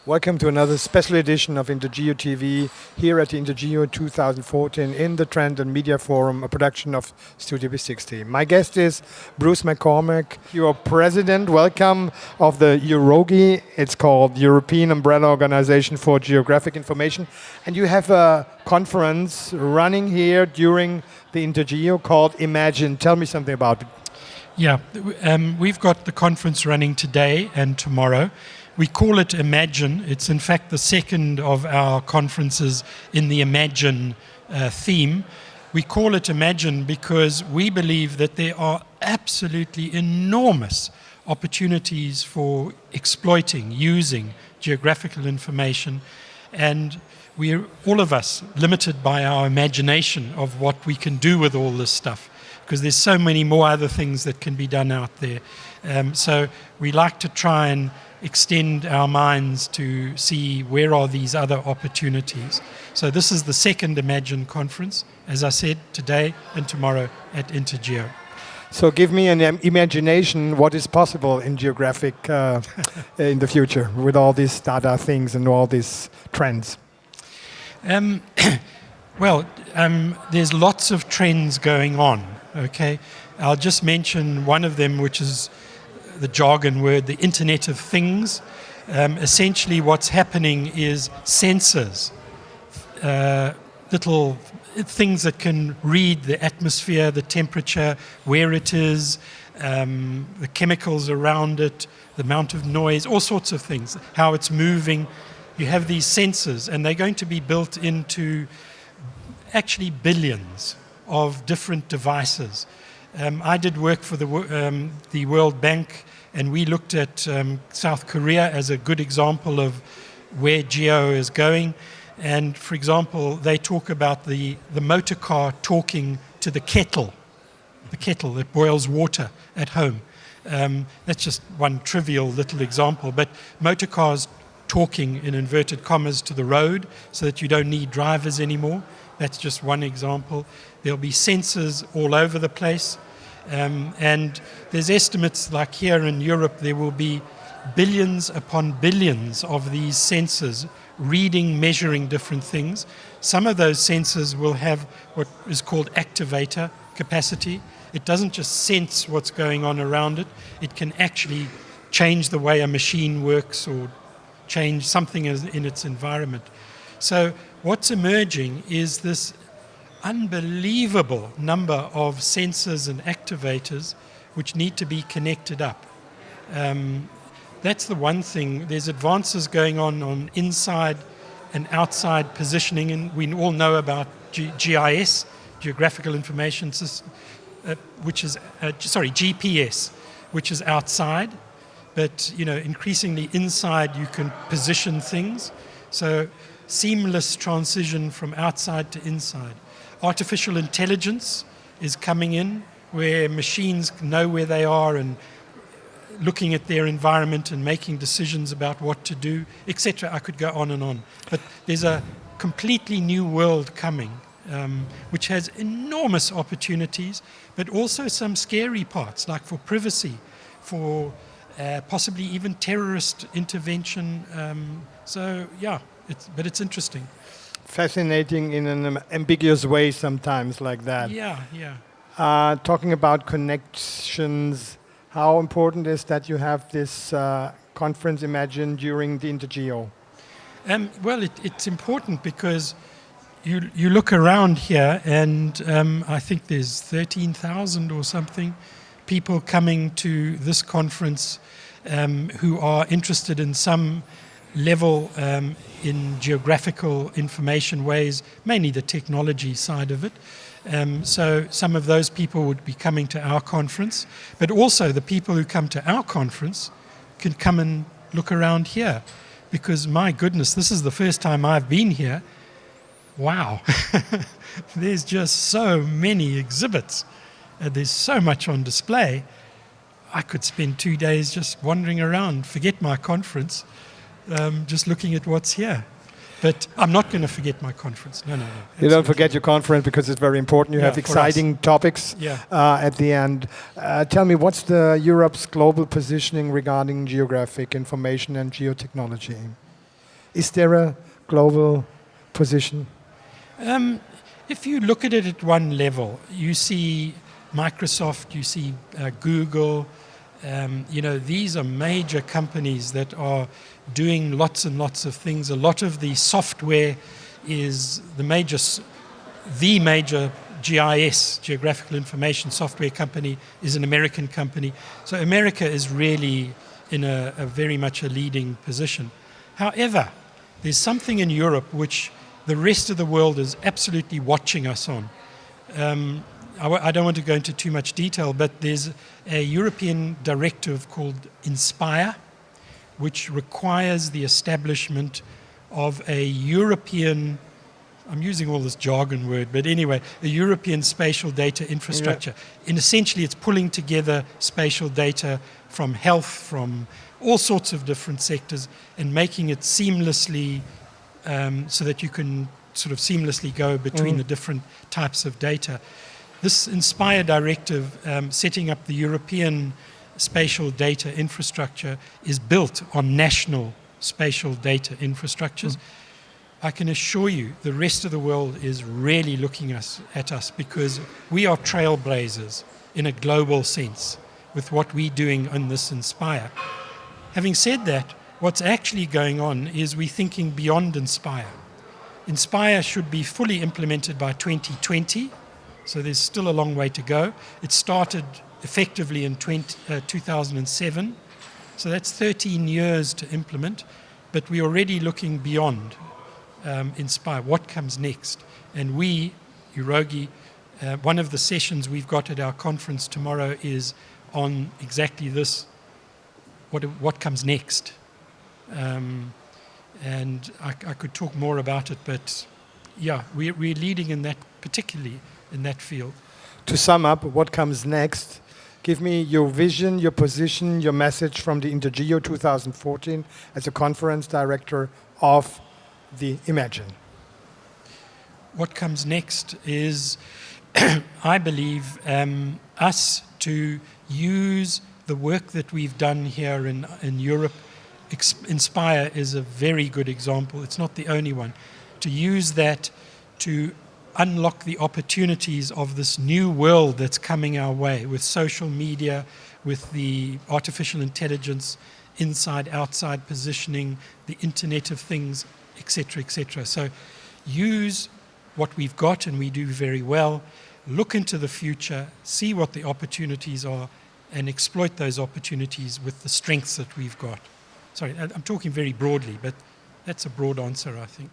Welcome to another special edition of INTERGEO TV here at the INTERGEO 2014 in the Trend and Media Forum, a production of Studio B60. My guest is Bruce McCormack. You are president, welcome, of the EUROGI. It's called European Umbrella Organization for Geographic Information. And you have a conference running here during the INTERGEO called Imagine. Tell me something about it. Yeah, we've got the conference running today and tomorrow. We call it Imagine. It's in fact the second of our conferences in the Imagine theme. We call it Imagine because we believe that there are absolutely enormous opportunities for exploiting, using geographical information, and we're all of us limited by our imagination of what we can do with all this stuff, because there's so many more other things that can be done out there. So we like to try and extend our minds to see where are these other opportunities. So this is the second Imagine conference, as I said, today and tomorrow at INTERGEO. So give me an imagination what is possible in geographic in the future with all these data things and all these trends. There's lots of trends going on, okay? I'll just mention one of them, which is the jargon word, the Internet of Things. Essentially what's happening is sensors, little things that can read the atmosphere, the temperature, where it is, the chemicals around it, the amount of noise, all sorts of things, how it's moving. You have these sensors, and they're going to be built into actually billions of different devices. I did work for the World Bank, and we looked at South Korea as a good example of where geo is going. And for example, they talk about the motor car talking to the kettle that boils water at home. That's just one trivial little example, but motor cars talking in inverted commas to the road so that you don't need drivers anymore. That's just one example. There'll be sensors all over the place. And there's estimates like here in Europe there will be billions upon billions of these sensors reading, measuring different things. Some of those sensors will have what is called activator capacity. It doesn't just sense what's going on around it. It can actually change the way a machine works or change something in its environment. So what's emerging is this unbelievable number of sensors and activators which need to be connected up. That's the one thing. There's advances going on inside and outside positioning, and we all know about GIS, Geographical Information System, GPS, which is outside, but increasingly inside you can position things. So seamless transition from outside to inside. Artificial intelligence is coming in, where machines know where they are and looking at their environment and making decisions about what to do, etc. I could go on and on. But there's a completely new world coming, which has enormous opportunities, but also some scary parts, like for privacy, for possibly even terrorist intervention. But it's interesting. Fascinating in an ambiguous way sometimes like that. Yeah. Talking about connections, how important is that you have this conference Imagine during the INTERGEO? It's important because you look around here and I think there's 13,000 or something people coming to this conference who are interested in some level in geographical information ways, mainly the technology side of it. So some of those people would be coming to our conference, but also the people who come to our conference can come and look around here, because my goodness, this is the first time I've been here. Wow, there's just so many exhibits. There's so much on display. I could spend 2 days just wandering around, forget my conference, just looking at what's here. But I'm not going to forget my conference. No. You don't Absolutely. forget your conference because it's very important. You Yeah, have exciting topics Yeah. at the end. Tell me, what's the Europe's global positioning regarding geographic information and geotechnology? Is there a global position? If you look at it at one level, you see Microsoft, you see Google. These are major companies that are doing lots and lots of things. A lot of the software is the major GIS, Geographical Information Software company, is an American company. So America is really in a very much a leading position. However, there's something in Europe which the rest of the world is absolutely watching us on. I don't want to go into too much detail, but there's a European directive called INSPIRE, which requires the establishment of a European, I'm using all this jargon word, but anyway, a European spatial data infrastructure. Yeah. And essentially it's pulling together spatial data from health, from all sorts of different sectors, and making it seamlessly, so that you can sort of seamlessly go between the different types of data. This INSPIRE directive, setting up the European spatial data infrastructure, is built on national spatial data infrastructures. I can assure you the rest of the world is really looking at us because we are trailblazers in a global sense with what we're doing on this INSPIRE. Having said that, what's actually going on is we're thinking beyond INSPIRE. INSPIRE should be fully implemented by 2020, so there's still a long way to go. It started effectively in 2007, so that's 13 years to implement, but we're already looking beyond INSPIRE. What comes next? And we, EUROGI, one of the sessions we've got at our conference tomorrow is on exactly this, what comes next. And I could talk more about it, but yeah, we're leading in that, particularly in that field. To sum up, what comes next? Give me your vision, your position, your message from the INTERGEO 2014 as a conference director of the Imagine. What comes next is, I believe, us to use the work that we've done here in Europe. INSPIRE is a very good example. It's not the only one. To use that to unlock the opportunities of this new world that's coming our way with social media, with the artificial intelligence, inside, outside positioning, the Internet of Things, etc., etc. So use what we've got, and we do very well. Look into the future, see what the opportunities are, and exploit those opportunities with the strengths that we've got. Sorry, I'm talking very broadly, but that's a broad answer, I think.